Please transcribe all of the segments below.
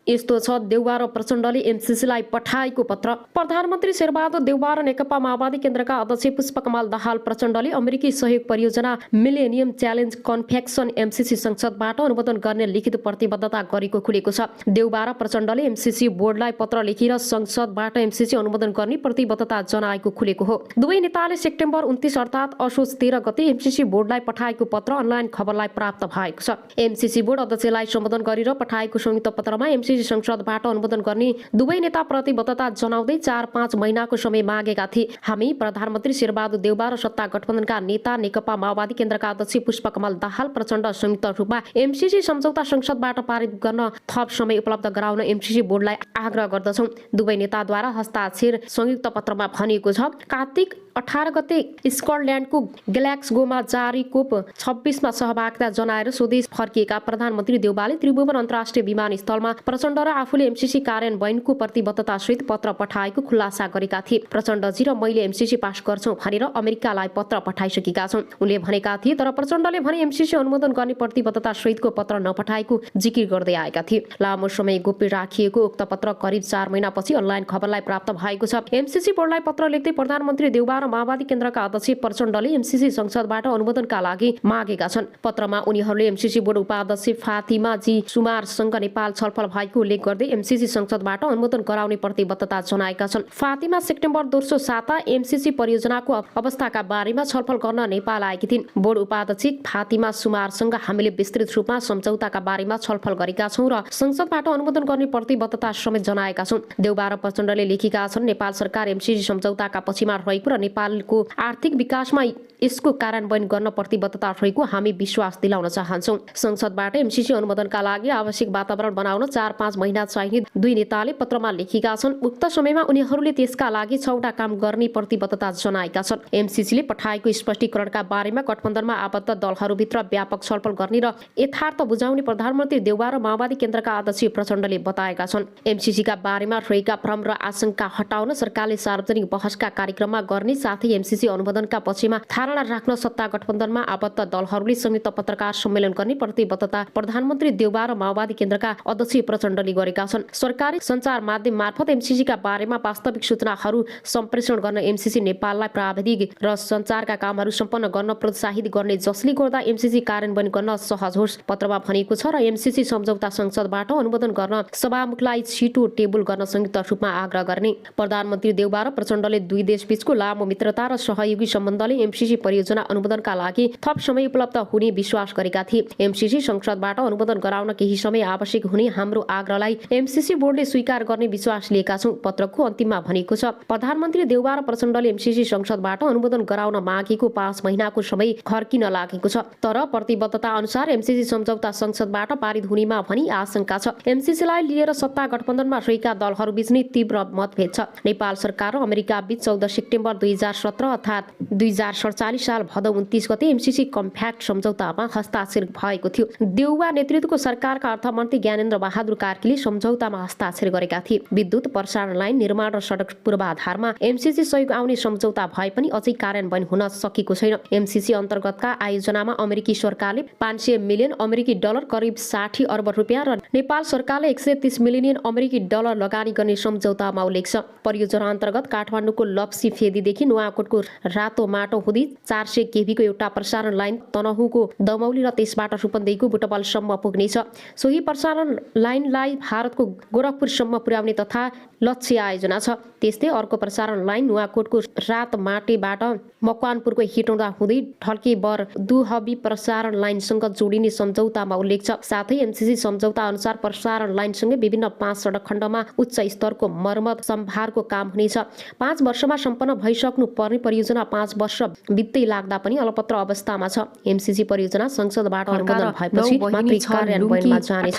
यस्तो छ देउवा र प्रचण्डले एमसीसीलाई पठाएको पत्र। प्रधानमन्त्री शेरबहादुर देउवा र नेकपा माओवादी केन्द्रका अध्यक्ष पुष्पकमल दाहाल प्रचण्डले अमेरिकी सहयोग परियोजना मिलेनियम च्यालेन्ज कन्फेक्सन एमसीसी संसदबाट अनुमोदन गर्ने लिखित प्रतिबद्धता गरेको खुलेको छ। देउवा र प्रचण्डले एमसीसी बोर्डलाई पत्र लेखेर संसदबाट एमसीसी अनुमोदन गर्ने प्रतिबद्धता जनाएको खुलेको हो। दुवै नेताले सेप्टेम्बर 29 अर्थात् असोज 13 गते एमसीसी बोर्डलाई पठाएको पत्र अनलाइन खबरलाई प्राप्त भएको छ। एमसीसी बोर्ड अध्यक्षलाई सम्बोधन गरेर पठाएको संयुक्त पत्रमा एमसीसी संसदबाट अनुमोदन गर्ने दुवै नेता प्रतिबद्धता जनाउँदै 4-5 महिनाको समय मागेका थिए। हामी प्रधानमन्त्री शेरबहादुर देउवा र सत्ता गठबन्धनका नेता नेकपा माओवादी केन्द्रका अध्यक्ष पुष्पकमल दाहाल प्रचण्ड संयुक्त रूपमा एमसीसी सम्झौता संसदबाट पारित गर्न थप समय उपलब्ध गराउन एमसीसी बोर्डलाई आग्रह गर्दछौँ। दुवै नेताद्वारा हस्ताक्षर संयुक्त पत्रमा भनिएको छ। कार्तिक 18 गते स्कटल्यान्डको ग्लास्गोमा जारी कोप 26 मा सहभागिता जनाएर स्वदेश फर्किएका प्रधानमन्त्री देउवाले त्रिभुवन अन्तर्राष्ट्रिय विमानस्थलमा प्रचण्ड र आफूले एमसीसी कार्यान्वयनको प्रतिबद्धता सहित पत्र पठाएको खुलासा गरेका थिए। प्रचण्डजी र मैले एमसीसी पास गर्छौं भनेर अमेरिकालाई पत्र पठाइसकेका छौं उनले भनेका थिए। तर प्रचण्डले भने एमसीसी अनुमोदन गर्ने प्रतिबद्धता सहितको पत्र नपठाएको जिकिर गर्दै आएका थिए। लामो समय गोप्य राखिएको उक्त पत्र करिब 4 महिनापछि अनलाइन खबरलाई प्राप्त भएको छ। एमसीसी बोर्डलाई पत्र लेख्दै प्रधानमन्त्री देउवा र माओवादी केन्द्रका अध्यक्ष प्रचण्डले एमसीसी संसदबाट अनुमोदनका लागि मागेका छन्। पत्रमा उनीहरूले एमसीसी बोर्ड उपाध्यक्ष फातिमा जी सुमारसँग नेपाल छलफल भएको उल्लेख गर्दै एमसीसी संसदबाट अनुमोदन गराउने प्रतिबद्धता जनाएका छन्। फातिमा सेप्टेम्बर 2 साता एमसीसी परियोजनाको अवस्थाका बारेमा छलफल गर्न नेपाल आएकी थिइन्। बोर्ड उपाध्यक्ष फातिमा सुमारसँग हामीले विस्तृत रूपमा सम्झौताका बारेमा छलफल गरेका छौं र संसदबाट अनुमोदन गर्ने प्रतिबद्धता समेत जनाएका छौं। देउवा र प्रचण्डले लेखेका छन् नेपाल सरकार एमसीसी सम्झौताका पक्षमा रहेको र नेपालको आर्थिक विकासमा यसको कार्यान्वयन गर्न प्रतिबद्धता रहेको हामी विश्वास दिलाउन चाहन्छौं। संसदबाट एमसीसी अनुमोदनका लागि आवश्यक वातावरण बनाउन 4-5 महिना चाहिने दुई नेताले पत्रमा लेखेका छन्। उक्त समयमा उनीहरूले त्यसका लागि 6वटा काम गर्ने प्रतिबद्धता जनाएका छन्। एमसीसीले पठाएको स्पष्टीकरणका बारेमा गठबन्धनमा आबद्ध दलहरूभित्र व्यापक छलफल गर्ने र यथार्थ बुझाउने प्रधानमन्त्री देउवा र माओवादी केन्द्रका अध्यक्ष प्रचण्डले बताएका छन्। एमसीसीका बारेमा रहेका भ्रम र आशंका हटाउन सरकारले सार्वजनिक बहसका कार्यक्रममा गर्ने साथै एमसीसी अनुमोदनका पक्षमा धारणा राख्न सत्ता गठबन्धनमा आबद्ध दलहरूले संयुक्त पत्रकार सम्मेलन गर्ने प्रतिबद्धता प्रधानमन्त्री देउवा र माओवादी केन्द्रका अध्यक्ष प्रचण्डले गरेका छन्। सरकारी सञ्चार माध्यम मार्फत एमसीसीका बारेमा वास्तविक सूचनाहरू सम्प्रेषण गर्न एमसीसी नेपाललाई प्राविधिक र सञ्चारका कामहरू सम्पन्न गर्न प्रोत्साहित गर्ने जसले गर्दा एमसीसी कार्यान्वयन गर्न सहज होस्। पत्रमा भनिएको छ र एमसीसी सम्झौता संसदबाट अनुमोदन गर्न सभामुखलाई छिटो टेबल गर्न संयुक्त रूपमा आग्रह गर्ने। प्रधानमन्त्री देउवा र प्रचण्डले दुई देशबीचको लामो मित्रता र सहयोगी सम्बन्धले एमसीसी परियोजना अनुमोदनका लागि थप समय उपलब्ध हुने विश्वास गरेका थिए। एमसीसी संसदबाट अनुमोदन गराउन केही समय आवश्यक हुने हाम्रो आग्रहलाई एमसीसी बोर्डले स्वीकार गर्ने विश्वास लिएका छौं। पत्रको अन्तिममा भनेको छ प्रधानमन्त्री देउवा र प्रचण्डले एमसीसी संसदबाट अनुमोदन गराउन मागेको 5 महिनाको समय खर्किन लागेको छ। तर प्रतिबद्धता अनुसार एमसीसी सम्झौता संसदबाट पारित हुनेमा भनी आशंका छ। एमसीसीलाई लिएर सत्ता गठबन्धनमा रहेका दलहरूबीच नै तीव्र मतभेद छ। नेपाल सरकार र अमेरिका बीच 14 सेप्टेम्बर 2017 अर्थात् 2047 साल भदौ 29 गते एमसीसी कम्प्याक्ट सम्झौतामा हस्ताक्षर भएको थियो। देउवा नेतृत्वको सरकारका अर्थमन्त्री ज्ञानेन्द्र बहादुर कार्कीले सम्झौतामा हस्ताक्षर गरेका थिए। विद्युत प्रसारण लाइन निर्माण र सडक पूर्वाधारमा एमसीसी सहयोग आउने सम्झौता भए पनि अझै कार्यान्वयन हुन सकेको छैन। एमसीसी अन्तर्गतका आयोजनामा अमेरिकी सरकारले 500 मिलियन अमेरिकी डलर करिब 60 अर्ब रुपियाँ र नेपाल सरकारले 130 मिलियन अमेरिकी डलर लगानी गर्ने सम्झौतामा उल्लेख छ। परियोजना अन्तर्गत काठमाडौँको लप्सी फेदीदेखि नुवाकोटको रातो माटो हुँदै 400 केभीको एउटा प्रसारण लाइन तनहुँको दमौली र त्यसबाट रूपन्देहीको बुटवलसम्म पुग्नेछ। सोही प्रसारण लाइनलाई भारतको गोरखपुरसम्म पुर्याउने तथा लक्ष्य आयोजना छ। त्यस्तै अर्को प्रसारण लाइन नुवाकोटको रातमाटेबाट मकवानपुरको हेटौँडा हुँदै ढल्केबर दुहबी प्रसारण लाइनसँग जोडिने सम्झौतामा उल्लेख छ। साथै एमसीसी सम्झौता अनुसार प्रसारण लाइनसँगै विभिन्न 5 सडक खण्डमा उच्च स्तरको मर्मत सम्भारको काम हुनेछ। 5 वर्षमा सम्पन्न भइसक्नु पर्ने परियोजना 5 वर्ष बित्दै लाग्दा पनि अलपत्र अवस्थामा छ। एमसीसी परियोजना संसदबाट अनुमोदन भएपछि मात्रै कार्यान्वयनमा जानेछ।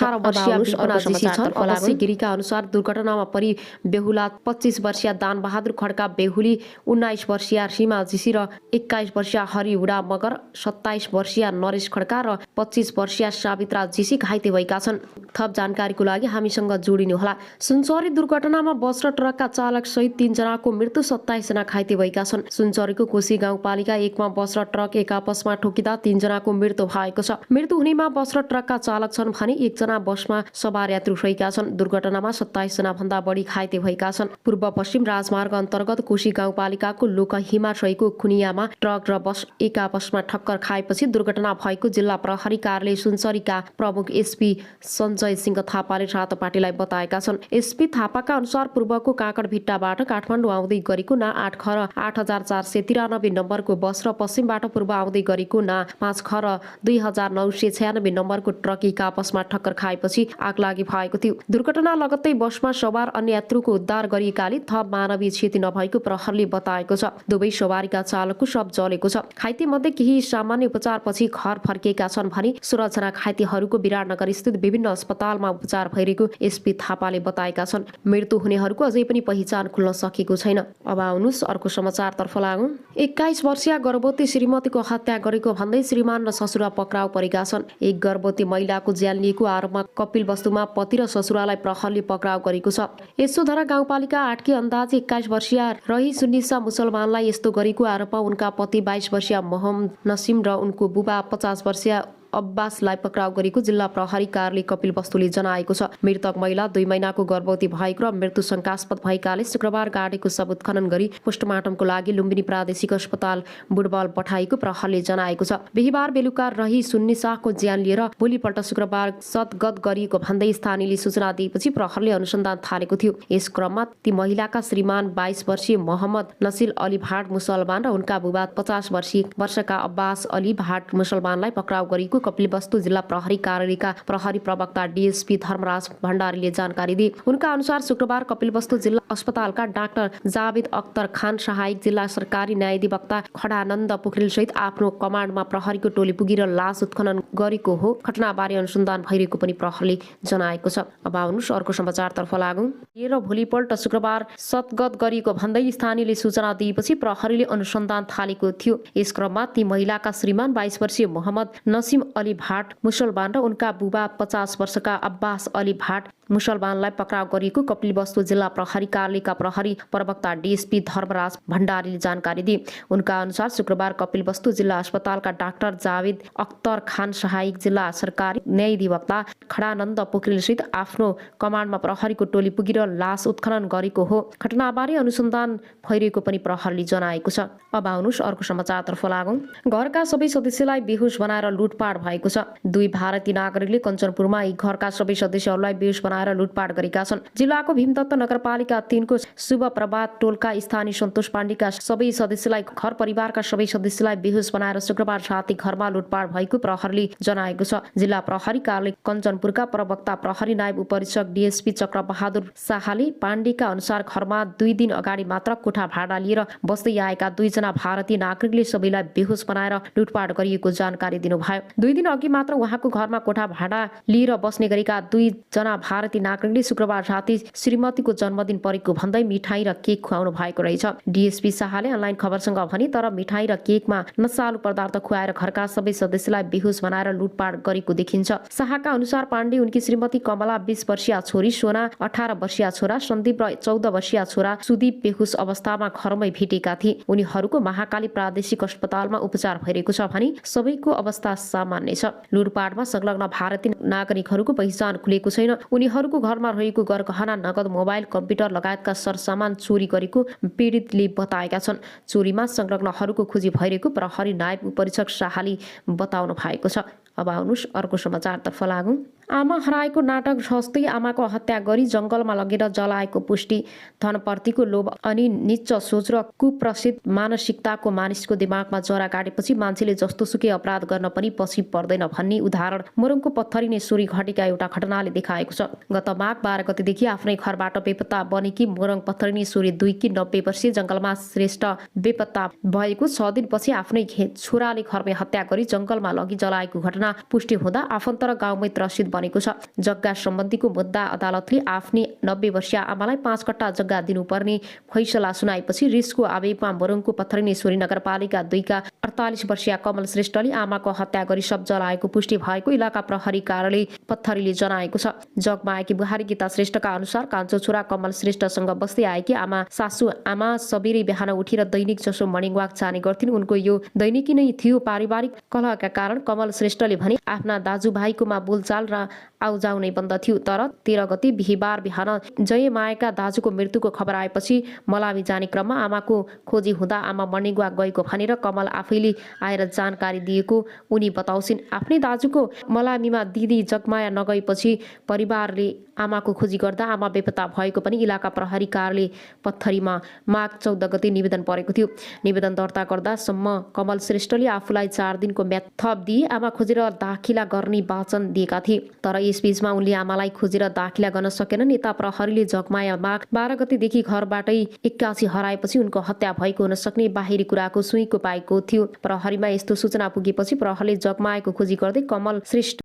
गिरीका अनुसार दुर्घटनामा परि बेहुला 25 वर्षीय दान बहादुर खड्का बेहुली, 19 वर्षीय सीमा जीसी र 21 वर्षीय हरिउडा मगर, 27 वर्षीय नरेश खड्का र 25 वर्षीय सावित्रा जीसी घाइते भएका छन्। थप जानकारीको लागि हामीसँग जोडिनुहोला। सुनसरी दुर्घटनामा बस र ट्रकका चालक सहित 3 जनाको मृत्यु, 27 जना घाइते भएका छन्। सुनसरीको कोशी गाउँपालिका 1 मा बस र ट्रक एक आपसमा ठोकिँदा 3 जनाको मृत्यु भएको छ। मृत्यु हुनेमा बस र ट्रकका चालक छन् भने 1 जना बसमा सवार यात्रु रहेका छन्। दुर्घटनामा 27 जना भन्दा बढी घाइते भएका छन्। पूर्व पश्चिम राजमार्ग अन्तर्गत कोशी गाउँपालिकाको लोकहिमा रहेको खुनियामा ट्रक र बस एक आपसमा ठक्कर खाएपछि दुर्घटना भएको जिल्ला प्रहरी कार्यालय सुनसरीका प्रमुख एसपी सञ्जय सिंह थापाले रातो पार्टीलाई बताएका छन्। एसपी थापाका अनुसार पूर्वको काँकडभिट्टाबाट काठमाडौँ आउँदै गरेको ना 8 ख 8493 नम्बरको बस र पश्चिमबाट पूर्व आउँदै गरेको ना 5 ख 2996 नम्बरको ट्रक एक आपसमा ठक्कर खाएपछि आगलागी भएको थियो। दुर्घटना लगत्तै बसमा सवार अन्य यात्रुको उद्धार गरिएकाले थप मानवीय क्षति नभएको प्रहरीले बताएको छ। दुवै सवारीका चालकको शव जलेको छ। घाइते मध्ये केही सामान्य उपचारपछि घर फर्किएका छन् भने 16 जना घाइतेहरूको विराटनगर स्थित विभिन्न अस्पतालमा उपचार भइरहेको एसपी थापाले बताएका छन्। मृत्यु हुनेहरूको अझै पनि पहिचान खुल्न सकेको छैन। अब आउनुस् अर्को समाचारतर्फ लागौं। 21 वर्षीय गर्भवती श्रीमतीको हत्या गरेको भन्दै श्रीमान र ससुरा पक्राउ परेका छन्। एक गर्भवती महिलाको ज्यान लिएको आरोपमा कपिलवस्तुमा पति र ससुरालाई प्रहरीले पक्राउ गरेको छ। यशोधरा गाउँपालिका 8 की अन्दाजी 21 वर्षीय रही सुन्निसा मुसलमानलाई यस्तो गरेको आरोपमा उनका पति 22 वर्षीय मोहम्मद नसिम र उनको बुबा 50 वर्षीय अब्बासलाई पक्राउ गरेको जिल्ला प्रहरी कार्यालय कपिलवस्तुले जनाएको छ। मृतक महिला 2 महिनाको गर्भवती भएको र मृत्यु शंकास्पद भएकाले शुक्रबार गाडेको शव उत्खनन गरी पोस्टमार्टमको लागि लुम्बिनी प्रादेशिक अस्पताल बुटबल पठाएको प्रहरीले जनाएको छ। बिहीबार बेलुका रही सुन्निसाको ज्यान लिएर भोलिपल्ट शुक्रबार सद्गत गरिएको भन्दै स्थानीयले सूचना दिएपछि प्रहरीले अनुसन्धान थालेको थियो। यस क्रममा ती महिलाका श्रीमान 22 वर्षीय मोहम्मद नसिल अली भाट मुसलमान र उनका बुबा 50 वर्षका अब्बास अली भाट मुसलमानलाई पक्राउ गरेको कपिलवस्तु जिल्ला प्रहरी कार्यालयका प्रहरी प्रवक्ता डीएसपी धर्मराज भण्डारीले जानकारी दिए। उनका अनुसार शुक्रबार कपिलवस्तु जिल्ला अस्पतालका डाक्टर जावेद अख्तर खान, सहायक जिल्ला सरकारी न्यायाधिवक्ता खडानन्द पोखरेल सहित आफ्नो कमान्डमा प्रहरीको टोली पुगेर लास उत्खनन गरेको हो। घटनाबारे अनुसन्धान भइरहेको पनि प्रहरीले जनाएको छ। अब आउनुस् अर्को समाचारतर्फ लागौं। र भोलिपल्ट शुक्रबार सद्गत गरिएको भन्दै स्थानीयले सूचना दिएपछि प्रहरीले अनुसन्धान थालेको थियो। यस क्रममा ती महिलाका श्रीमान 22 वर्षीय मोहम्मद नसिम अली भाट मुसलमान र उनका बुबा 50 वर्षका अब्बास अली भाट मुसलमानलाई पक्राउ गरिएको कपिलवस्तु जिल्ला प्रहरी कार्यालयका प्रहरी प्रवक्ता डीएसपी धर्मराज भण्डारीले जानकारी दिए। उनका अनुसार शुक्रबार कपिलवस्तु जिल्ला अस्पतालका डाक्टर जावेद अख्तर खान, सहायक जिल्ला सरकारी न्यायाधिवक्ता खडानन्द पोखरेल सहित आफ्नो कमान्डमा प्रहरीको टोली पुगेर लास उत्खनन गरेको हो। घटनाबारे अनुसन्धान भइरहेको पनि प्रहरीले जनाएको छ। अब आउनुस् अर्को समाचारतर्फ लागौं। घरका सबै सदस्यलाई बेहोस बनाएर लुटपाट भएको छ। 2 भारतीय नागरिकले कञ्चनपुरमा यी घरका सबै सदस्यहरूलाई बेहोस बनाएर लुटपाट गरेका छन्। जिल्लाको भीमदत्त नगरपालिका 3 को शुभ प्रभात टोलका स्थानीय सन्तोष पाण्डेका सबै सदस्यलाई घर परिवारका सबै सदस्यलाई बेहोस बनाएर शुक्रबार राति घरमा लुटपाट भएको प्रहरीले जनाएको छ। जिल्ला प्रहरी कार्यालय कञ्चनपुरका प्रवक्ता प्रहरी नायब उपरीक्षक डीएसपी चक्रबहादुर शाहले पाण्डेका अनुसार घरमा 2 दिन अगाडि मात्र कोठा भाडा लिएर बस्दै आएका 2 जना भारतीय नागरिकले सबैलाई बेहोस बनाएर लुटपाट गरिएको जानकारी दिनुभयो। 2 दिन अघि मात्र उहाँको घरमा कोठा भाडा लिएर बस्ने गरेका 2 जना भारतीय नागरिकले शुक्रबार राति श्रीमतीको जन्मदिन परेको भन्दै मिठाई र केक खुवाउनु भएको रहेछ। डीएसपी शाहले अनलाइन खबरसँग भने तर मिठाई र केकमा नशालु पदार्थ खुवाएर घरका सबै सदस्यलाई बेहोस बनाएर लुटपाट गरेको देखिन्छ। शाहका अनुसार पाण्डे, उनकी श्रीमती कमला, 20 वर्षीय छोरी सोना, 18 वर्षीय छोरा सन्दीप र 14 वर्षीय छोरा सुदीप बेहोस अवस्थामा घरमै भेटेका थिए। उनीहरूको महाकाली प्रादेशिक अस्पतालमा उपचार भइरहेको छ भने सबैको अवस्था सामान्य छ। लुटपाटमा संलग्न भारतीय नागरिकहरूको पहिचान खुलेको छैन। उनीहरूको घरमा रहेको गरगहना, नगद, मोबाइल, कम्प्युटर लगायतका सरसामान चोरी गरेको पीडितले बताएका छन्। चोरीमा संलग्नहरूको खोजी भइरहेको प्रहरी नायब उपरीक्षक शाहले बताउनु भएको छ। अब आउनुस् अर्को समाचारतर्फ लागौं। आमा हराएको नाटक जस्तै आमाको हत्या गरी जंगलमा लगेर जलाएको पुष्टि। धनप्रतिको लोभ अनि नीच सोच र कुप्रसिद्ध मानसिकताको मानिसको दिमागमा जरा गाडेपछि मान्छेले जस्तोसुकै अपराध गर्न पनि पछि पर्दैन भन्ने उदाहरण मोरङको पत्थरिने सोरी घटेका एउटा घटनाले देखाएको छ। गत माघ 12 गतेदेखि आफ्नै घरबाट बेपत्ता बनेकी मोरङ पत्थरिने सोरी 2 की 90 वर्षीय जंगलमा श्रेष्ठ बेपत्ता भएको 6 दिनपछि आफ्नै छोराले घरमै हत्या गरी जंगलमा लगी जलाएको घटना पुष्टि हुँदा आफन्त र गाउँमै त्रसित बनेको छ। जग्गा सम्बन्धीको मुद्दा अदालतले आफ्नी 90 वर्षीय आमालाई 5 कट्टा जग्गा दिनुपर्ने फैसला सुनाएपछि रिसको आवेगमा मोरङको पत्थरिनेश्वरी नगरपालिका 2 का 48 वर्षीय कमल श्रेष्ठले आमाको हत्या गरी शव जलाएको पुष्टि भएको इलाका प्रहरी कार्यालय पत्थरीले जनाएको छ। जगमाएकी बुहारी गीता श्रेष्ठका अनुसार कान्छो छोरा कमल श्रेष्ठसँग बस्दै आएकी सासू आमा सबेरै बिहान उठेर दैनिक जसो मर्निङ वाक जाने गर्थिन्। उनको यो दैनिकी नै थियो। पारिवारिक कलहका कारण कमल श्रेष्ठले भने आफ्ना दाजुभाइकोमा बोलचाल र आउजाउ नै बन्द थियो। तर 13 गते बिहीबार बिहान जयमायाका दाजुको मृत्युको खबर आएपछि मलामी जाने क्रममा आमाको खोजी हुँदा आमा मर्निगवा गएको भनेर कमल आफैले आएर जानकारी दिएको उनी बताउँछिन्। आफ्नै दाजुको मलामीमा दिदी जगमाया नगएपछि परिवारले आमाको खोजी गर्दा आमा बेपत्ता भएको पनि इलाका प्रहरी कार्यालय पत्थरीमा माघ 14 गते निवेदन परेको थियो। निवेदन दर्ता गर्दासम्म कमल श्रेष्ठले आफूलाई 4 दिनको म्याद थप दिई आमा खोजेर दाखिला गर्ने वचन दिएका थिए। तर यसबीचमा उनले आमालाई खोजेर दाखिला गर्न सकेनन्। यता प्रहरीले जगमाया माघ 12 गतेदेखि घरबाटै 81 हराएपछि उनको हत्या भएको हुन सक्ने बाहिरी कुराको सुइँको पाएको थियो। प्रहरीमा यस्तो सूचना पुगेपछि प्रहरीले जगमायाको खोजी गर्दै कमल श्रेष्ठ